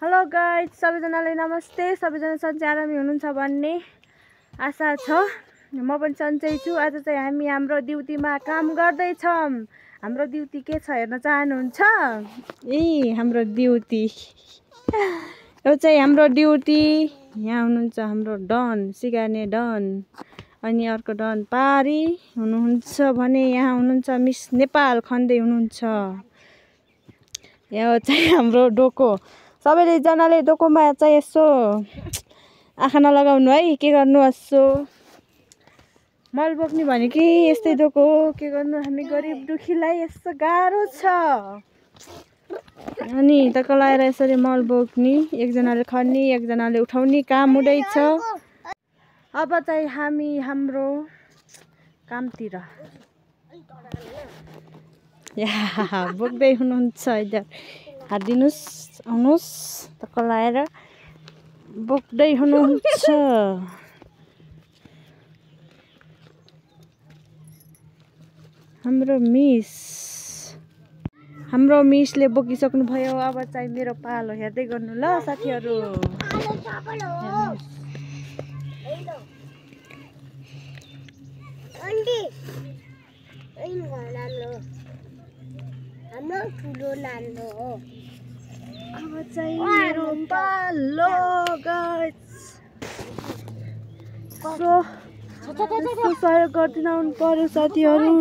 Hello guys, सबैजनालाई नमस्ते। सबैजना सन्चै आरामी हुनुहुन्छ भन्ने आशा छ। म पनि सन्चै छु। आज चाहिँ हामी हाम्रो ड्युटीमा काम गर्दैछौँ। हाम्रो ड्युटी के छ हेर्न चाहनुहुन्छ? हाम्रो ड्युटी यो चाहिँ हाम्रो ड्युटी। यहाँ हुनुहुन्छ हाम्रो डन, सिकार्ने डन। अनि अर्को डन पारी हुनुहुन्छ भने यहाँ हुनुहुन्छ मिस नेपाल खन्दै हुनुहुन्छ। यो चाहिँ हाम्रो डोको। सबैले जनाले डोकोमा चाहिँ यसो आँखा नलगाउनु है, के गर्नु यसो मल बोक्ने भने कि यस्तै डोको हो। के गर्नु, हामी गरिब दुखीलाई यस्तो गाह्रो छ। अनि तक लाएर यसरी मल बोक्ने, एकजनाले खन्ने एकजनाले उठाउने काम हुँदैछ। अब चाहिँ हामी हाम्रो कामतिर बोक्दै हुनुहुन्छ। इधर हालिदिनुहोस्, आउनुहोस्। तक लाएर बोक्दै हुनुहुन्छ। हाम्रो मिसले बोकिसक्नु भयो। अब चाहिँ मेरो पालो हेर्दै गर्नु ल साथीहरू। अब चाहिँ मेरो पालो गाइस। सहयोग गरिदिन आउनु पर्यो साथीहरू।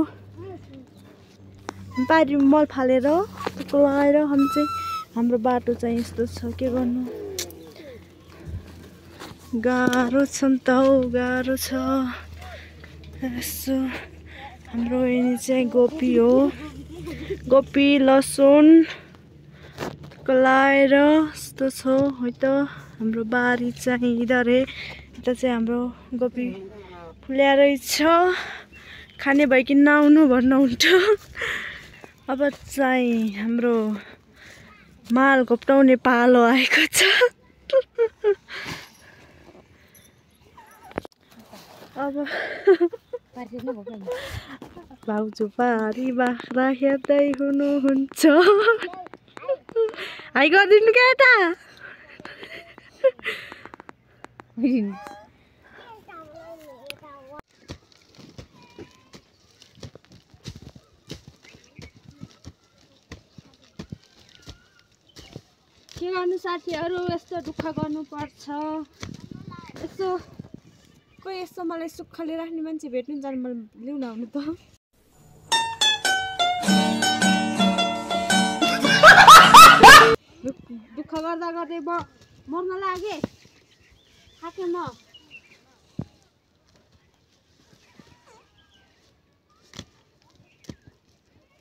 पारी मल फालेर लगाएर हाम्रो बाटो चाहिँ यस्तो छ। के गर्नु, गाह्रो छ नि त हौ, गाह्रो छ। यसो हाम्रो यिनी चाहिँ गोपी हो। गोपी लसुन लाएर यस्तो छ है त। हाम्रो बारी चाहिँ इधर है। यता चाहिँ हाम्रो गोपी फुल्या रहेछ। खाने भइकन नआउनु भन्नुहुन्थ्यो। अब चाहिँ हाम्रो माल घोप्टाउने पालो आएको छ। अब भाउजू पारी बाख्रा हेर्दै हुनुहुन्छ। हाई गरिदिनु क्या यता। के गर्नु साथीहरू, यस्तो दुःख गर्नुपर्छ। यसो कोही यस्तो मलाई सुखले राख्ने मान्छे भेट्नु जानु, मलाई लिउन आउनु त। दुःख गर्दा गर्दै मर्न लागे, थाके म।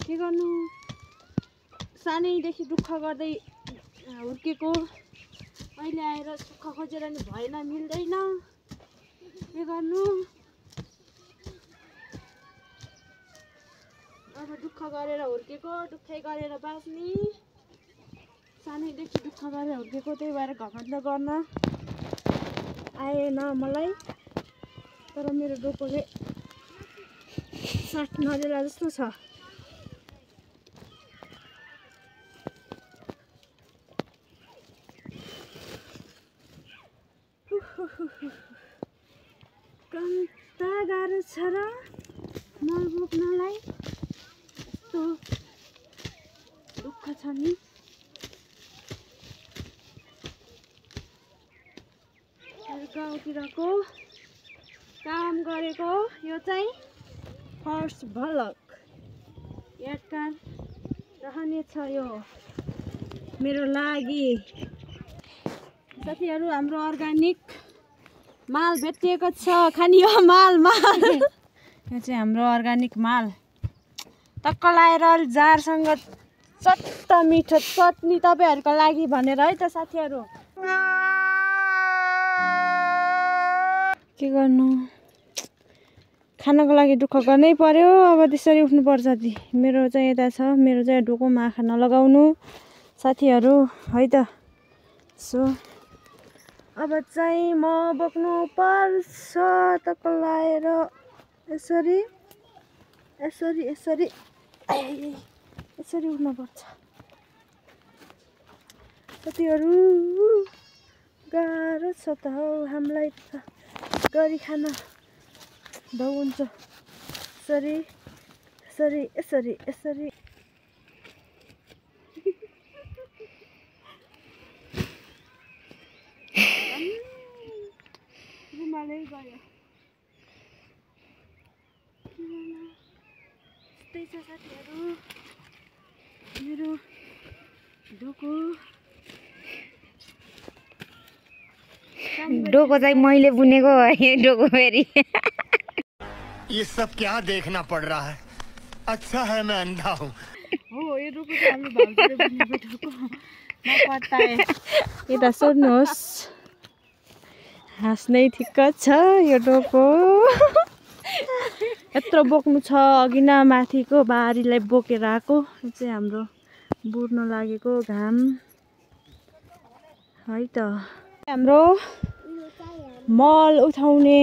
के गर्नु, सानैदेखि दुःख गर्दै हुर्केको, अहिले आएर सुख खोजेर नि भएन, मिल्दैन। के गर्नु, अब दुःख गरेर हुर्केको, दुःखै गरेर बाँच्ने। सानैदेखि दुःख गरेर हुर्केको, त्यही भएर घमण्ड गर्न आएन मलाई। तर मेरो डोकोले साथ नदेला जस्तो छ। कम्ता गाह्रो छ र मल बोक्नलाई। यस्तो दुःख छ नि। गाउँतिरको काम गरेको यो चाहिँ फर्स्ट भ्लग यादगार रहनेछ यो मेरो लागि। साथीहरू, हाम्रो अर्ग्यानिक माल भेटिएको छ। खानी हो माल। यो चाहिँ हाम्रो अर्ग्यानिक माल। टक्क लाएर जारसँग चट्ट मिठो चटनी तपाईँहरूको लागि भनेर है त साथीहरू। के गर्नु, खानको लागि दुःख गर्नै पर्यो। अब त्यसरी उठ्नुपर्छ। मेरो चाहिँ यता छ, मेरो चाहिँ डोकोमा आँखा नलगाउनु साथीहरू है त। सो अब चाहिँ म बोक्नु पर्छ। तक लाएर यसरी यसरी यसरी यसरी उठ्नुपर्छ। साथीहरू गाह्रो छ त हौ हामीलाई त गरी खान भौ हुन्छ यसरी यसरी यसरी यसरी रुमालै गयो यस्तै छ साथीहरू मेरो डोको चाहिँ मैले बुनेको हो यो डोको फेरि ये सब क्या देखना पड़ रहा है अच्छा है मैं अंधा हूँ हो यो डोको चाहिँ हाम्रो भाउजूले बुनेको डोको नपत्ताए यता सोध्नुहोस् हाँस्नै ठिक्क छ यो डोको यत्रो बोक्नु छ अघि न माथिको बारीलाई बोकेर आएको यो चाहिँ हाम्रो बुर्न लागेको घाम है त हाम्रो मल उठाउने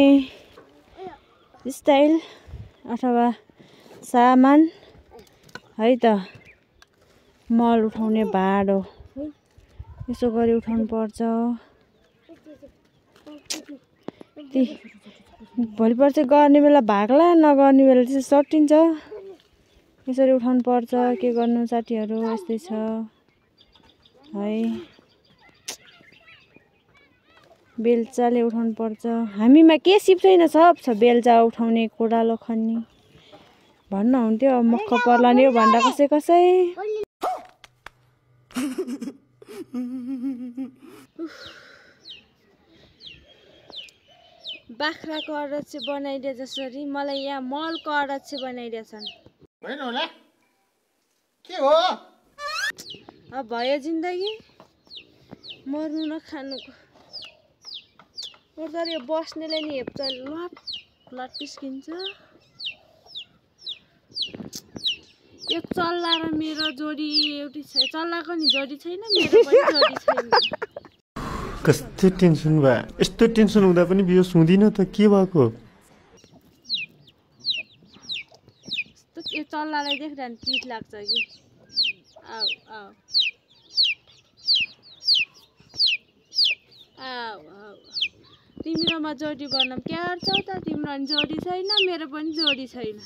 स्टाइल अथवा सामान है त मल उठाउने भाँडो यसो गरी उठाउनु पर्छ भोलिपल्ट चाहिँ गर्ने बेला भाग्ला नगर्ने बेला चाहिँ सटिन्छ यसरी उठाउनु पर्छ के गर्नु साथीहरू यस्तै छ है बेल्चाले उठाउनु पर्छ हामीमा के सिप छैन सब छ बेल्चा उठाउने कोडालो खन्ने भन्न हुन्थ्यो मक्ख पर्ला नि हो भन्दा कसै कसै बाख्राको अरक्ष बनाइदिए जसरी मलाई यहाँ मलको अरक्ष बनाइदिएछन् के हो अब भयो जिन्दगी मर्नु न खानुको तर यो बस्नेले नि हेप्छ लट लट पिस्किन्छ यो चल्ला र मेरो जोडी एउटै छ चल्लाको नि जोडी छैन मेरो पनि जोडी छैन कस्तो टेन्सन भयो यस्तो टेन्सन हुँदा पनि बियो सुँदिन त के भएको यो चल्लालाई देख्दा नि चिज लाग्छ कि आऊ आऊ आऊ आऊ तिम्रोमा जोडी बनाऊँ क्या गर्छौ त तिम्रो नि जोडी छैन मेरो पनि जोडी छैन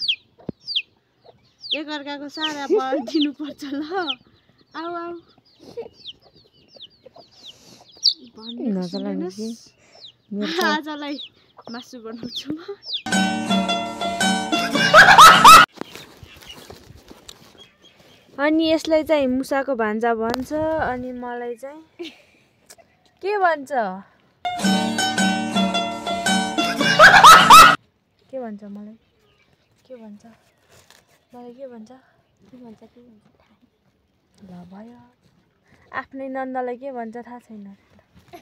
एकअर्काको सारा दिनुपर्छ ल आऊ आऊ आजलाई मासु बनाउँछु म अनि यसलाई चाहिँ मुसाको भान्जा भन्छ अनि मलाई चाहिँ के भन्छ के भन्छ मलाई के भन्छ मलाई के भन्छ ल भयो आफ्नै नन्दलाई के भन्छ थाहा छैन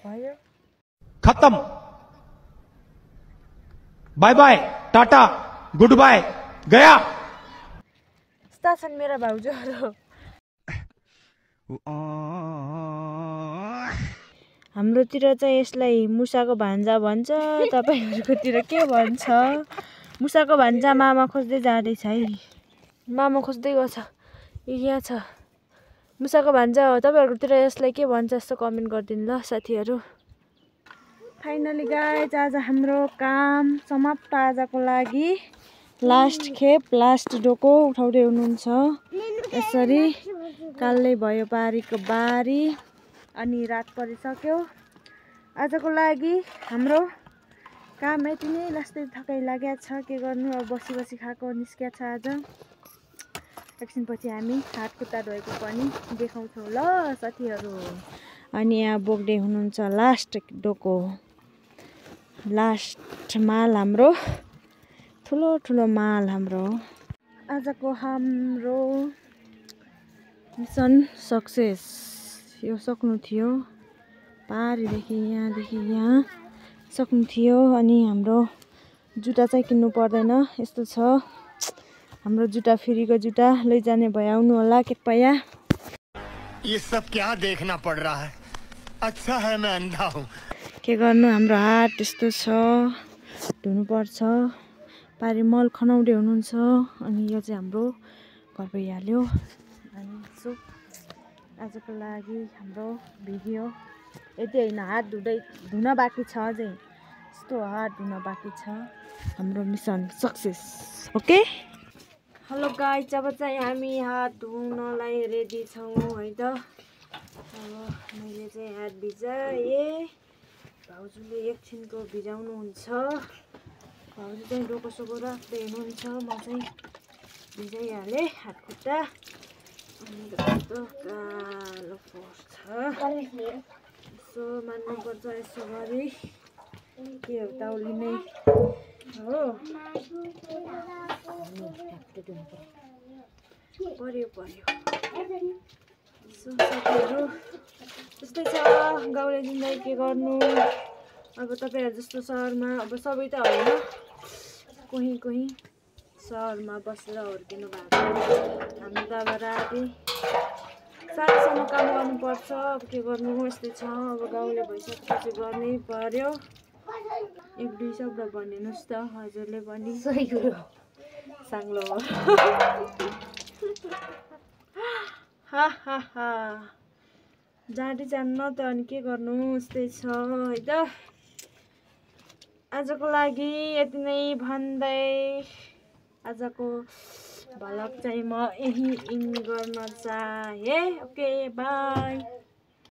भयो खत्म bye bye tata good bye गया यस्ता छन् मेरा भाउजूहरू हाम्रोतिर चाहिँ यसलाई मुसाको भान्जा भन्छ तपाईहरुकोतिर के भन्छ मुसाको भान्जा मामा खोज्दै जाँदैछ है मामा खोज्दै गछ यहाँ छ मुसाको भान्जा हो तपाईहरुकोतिर यसलाई के भन्छ जस्तो कमेन्ट गरिदिनु ल साथीहरु फाइनली गाइज आज हाम्रो काम समाप्त आजको लागि लास्ट खेप लास्ट डोको उठाउँदै हुनुहुन्छ यसरी कालै भयो बारीको बारी अनि रात परिसक्यो आजको लागि हाम्रो काम यति नै लास्टै थकाइ लागेको छ के गर्नु अब बसी बसी खाएको निस्किया छ आज एकछिनपछि हामी हात खुट्टा धोएको पनि देखाउँछौँ ल साथीहरु अनि यहाँ बोक्दै हुनुहुन्छ लास्ट डोको लास्ट माल हाम्रो ठुलो ठुलो माल हाम्रो आजको हाम्रो मिसन सक्सेस यो सक्नु थियो पारीदेखि यहाँदेखि यहाँ सक्नु थियो अनि हाम्रो जुत्ता चाहिँ किन्नु पर्दैन यस्तो छ हाम्रो जुत्ता फ्रीको जुत्ता लैजाने भयाउनु होला कृपया ये सब क्या देखना पड़ रहा है अच्छा है मैं अंधा हूँ के गर्नु हाम्रो हात यस्तो छ धुनु पर्छ पारी मल खनाउँदै हुनुहुन्छ अनि यो चाहिँ हाम्रो घर भइहाल्यो अनि सो आजको लागि हाम्रो भिडियो यति होइन, हात धुन बाँकी छ अझै, यस्तो हात धुन बाँकी छ। हाम्रो mission success. Okay hello guys, अब चाहिँ हामी हात धुनलाई रेडी छौँ है त। अब मैले चाहिँ हात भिजाएँ, भाउजूले एकछिनको भिजाउनुहुन्छ। भाउजू चाहिँ डोकोसोको राख्दै हुनुहुन्छ, म चाहिँ भिजाइहालेँ हात खुट्टा। अनि कस्तो कालो पर्छ, यसो मान्नुपर्छ, यसो गरी के हो ताउली नै हो। पर्यो यसो साथीहरू, त्यस्तै छ गाउँले जिन्दगी, के गर्नु। अब तपाईँहरू जस्तो सहरमा अब सबै त होइन, कोही सहरमा बसेर हुर्किनु भएको। हामी त अब राति सानोसानो काम गर्नुपर्छ, अब के गर्नु, यस्तै छ। अब गाउँले भइसकेपछि गर्नै पर्यो। 1-2 शब्द भनिदिनुहोस् त हजुरले पनि। सही कुरो साङ्लो हो। हा जाँदै जान्न त, अनि के गर्नु, यस्तै छ है त। आजको लागि यति नै भन्दै आजको भ्लग चाहिँ म यही इन्ड गर्न चाहे। Okay by.